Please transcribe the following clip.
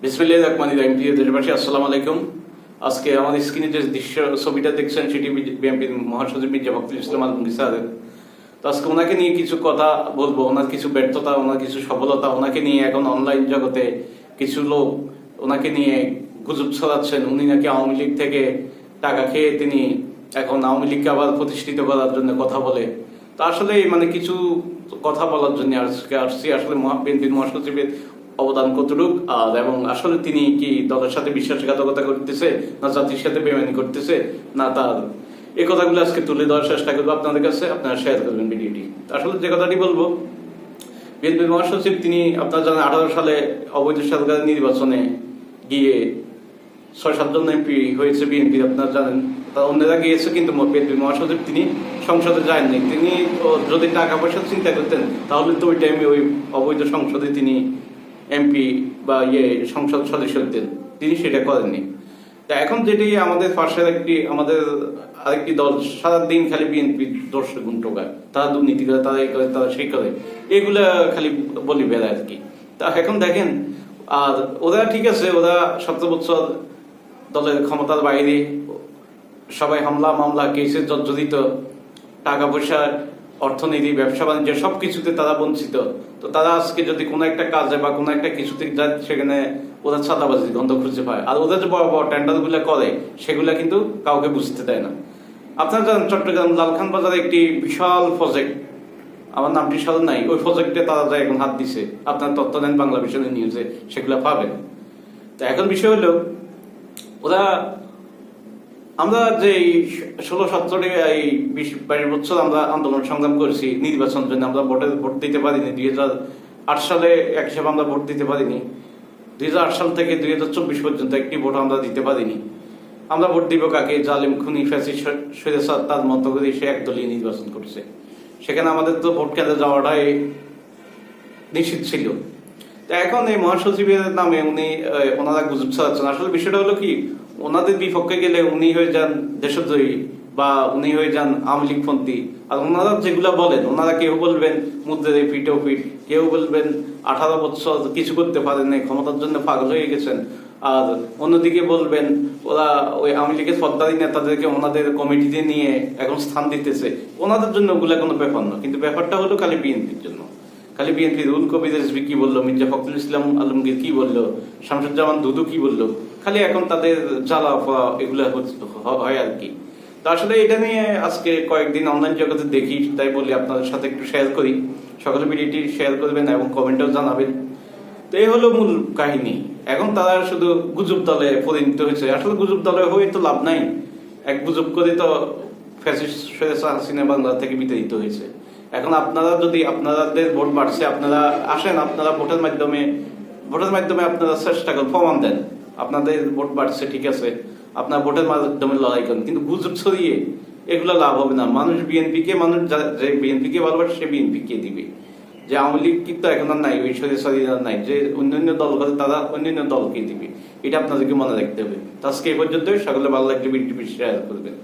বিসমিল্লাহির রহমানির রহিম। প্রিয় দেশবাসী, আসসালামু আলাইকুম। আজকে আমাদের স্ক্রিনে যে দৃশ্য ছবিটা দেখছেন সেটি বিএনপির মহাসচিব মির্জা ফখরুল ইসলাম আলমগীর স্যারের। তো আজকে ওনাকে নিয়ে কিছু কথা বলবো, ওনার কিছু ব্যর্থতা, ওনার কিছু সফলতা, ওনাকে নিয়ে এখন অনলাইন জগতে কিছু লোক ওনাকে নিয়ে গুজব ছড়াচ্ছেন। উনি নাকি আওয়ামী লীগ থেকে টাকা খেয়ে তিনি এখন আওয়ামী লীগকে আবার প্রতিষ্ঠিত করার জন্য কথা বলে। তো আসলে কিছু কথা বলার জন্য আজকে আসছি। আসলে বিএনপির মহাসচিবের অবদান কতটুক, আর এবং আসলে তিনি কি দলের সাথে বিশ্বাসঘাতকতা করতেছে, না জাতির সাথে বেমানি করতেছে, না তার এই কথাগুলো আজকে তুলে ধরার চেষ্টা করবো আপনাদের কাছে। আপনারা শেয়ার করবেন ভিডিওটি। আসলে যে কথাটি বলবো, বিএনপির মহাসচিব তিনি আপনারা জানেন 18 সালে অবৈধ সরকারের নির্বাচনে গিয়ে 6-7 জন এমপি হয়েছে বিএনপির, আপনারা জানেন। তা অন্যরা গিয়েছে, কিন্তু বিএনপির মহাসচিব তিনি সংসদে যাননি। তিনি যদি টাকা পয়সা চিন্তা করতেন তাহলে তো ওই টাইমে ওই অবৈধ সংসদে তিনি এমপি বা সংসদ সদস্য হতেন, তিনি সেটা করেননি। তা এখন যেটি আমাদের পাশের আমাদের আরেকটি দল সারাদিন খালি বিএনপি দর্শক গুণ টোকায়, তারা দুর্নীতি করে, তারা এই করে, তারা সেই করে, এগুলা খালি বলি বেড়ায় আর কি। তা এখন দেখেন, আর ওরা ঠিক আছে, ওরা 17 বছর দলের ক্ষমতার বাইরে, সবাই হামলা মামলা কেসে জর্জরিত, টাকা পয়সা, অর্থনীতি, ব্যবসা বাণিজ্য সবকিছুতে তারা বঞ্চিত। তো তারা আজকে যদি কোনো একটা কাজে বা কোনো একটা কিছুতে যায়, সেখানে ওরা ছাদাবাজি গন্ধ খুঁজে পায়। আর ওদের যে বড় বড় টেন্ডার গুলা করে, সেগুলা কিন্তু কাউকে বুঝতে দেয় না। আপনারা জানেন চট্টগ্রাম লালখান বাজারে একটি বিশাল প্রজেক্ট, আমার নামটি স্মরণ নাই, ওই প্রজেক্টে তারা যায় এখন হাত দিছে। আপনার তথ্য দেন বাংলা ভিশনের নিউজে, সেগুলা পাবেন। তো এখন বিষয় হলো, ওরা আমরা যে 16-17 এই 20-22 বছর আমরা আন্দোলন সংগ্রাম করেছি নির্বাচন জন্য, আমরা ভোট দিতে পারিনি। 2008 সালে এক হিসাবে আমরা ভোট দিতে পারিনি। 2008 সাল থেকে 2024 পর্যন্ত একটি ভোট আমরা দিতে পারিনি। আমরা ভোট দিব কাকে? জালিম খুনি ফ্যাসিস্ট স্বৈরাচার, তার মতো করে সে একদলীয় নির্বাচন করছে। সেখানে আমাদের তো ভোট কেন্দ্রে যাওয়াটাই নিশ্চিত ছিল। তো এখন এই মহাসচিবের নামে ওনারা গুজব ছড়াচ্ছেন। আসলে বিষয়টা হলো কি, ওনাদের বিপক্ষে গেলে উনি হয়ে যান দেশদ্রোহী বা উনি হয়ে যান আওয়ামী লীগপন্থী। আর ওনারা যেগুলা বলেন, ওনারা কেউ বলবেন মুদ্রায় পিঠেও পিঠ, কেউ বলবেন 18 বছর কিছু করতে পারেন নাই, ক্ষমতার জন্য পাগল হয়ে গেছেন। আর অন্যদিকে বলবেন ওরা ওই আওয়ামী লীগের সরকারি নেতাদেরকে ওনাদের কমিটিতে নিয়ে এখন স্থান দিতেছে। ওনাদের জন্য ওগুলা কোনো ব্যাপার না, কিন্তু ব্যাপারটা হলো খালি বিএনপির জন্য। খালি বিএনপির রুল কবির রিজভী কি বললো, মির্জা ফখরুল ইসলাম আলমগীর কি বললো, শামসুজ্জামান দুদু কি বললো, খালি এখন তাদের জ্বালা পাওয়া এগুলা হয় আর কি। তো আসলে এটা নিয়ে আজকে কয়েকদিন অনলাইন জগতে দেখি, তাই বলি আপনাদের সাথে একটু শেয়ার করি। সকলে ভিডিওটি শেয়ার করবেন এবং কমেন্টেও জানাবেন। তো এই হলো মূল কাহিনী। এখন তারা শুধু গুজব দলে পরিণত হয়েছে। আসলে গুজব দলে হয়ে তো লাভ নাই, এক গুজব করে তো ফ্যাসিস্ট হাসিনা বাংলা থেকে বিতাড়িত হয়েছে। এখন আপনারা যদি আপনাদের ভোট বাড়ছে, আপনারা আসেন, আপনারা ভোটের মাধ্যমে আপনারা চেষ্টা করেন, প্রমাণ দেন আপনাদের ভোট বাড়ছে, ঠিক আছে, আপনার ভোটের মাধ্যমে লড়াই করেন। কিন্তু গুজব ছড়িয়ে এগুলো লাভ হবে না। মানুষ যে বিএনপিকে ভালোবাসে সে বিএনপিকে দিবে। যে আওয়ামী লীগ কিন্তু এখন আর নাই, ওই সরিয়ে নাই, যে অন্যান্য দল করে তারা অন্যান্য দলকে দিবে। এটা আপনাদেরকে মনে রাখতে হবে। আজকে এই পর্যন্ত। সকলে ভালো লাগলে ভিডিওটি শেয়ার করবেন।